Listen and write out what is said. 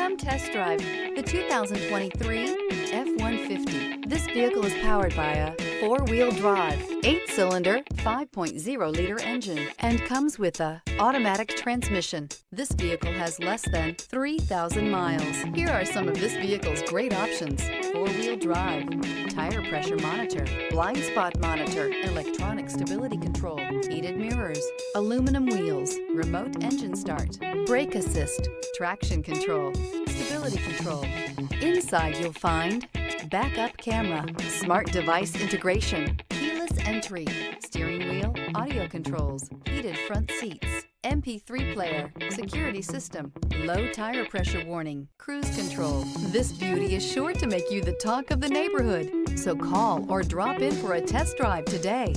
Come test drive the 2023 F-150. This vehicle is powered by a four-wheel drive, 8-cylinder, 5.0-liter engine, and comes with a automatic transmission. This vehicle has less than 3,000 miles. Here are some of this vehicle's great options: four-wheel drive, tire pressure monitor, blind spot monitor, electronic stability control, heated mirrors, aluminum wheels, remote engine start, brake assist, traction control, stability control. Inside you'll find backup camera, smart device integration, keyless entry, steering wheel audio controls, heated front seats, MP3 player, security system, low tire pressure warning, cruise control. This beauty is sure to make you the talk of the neighborhood. So call or drop in for a test drive today.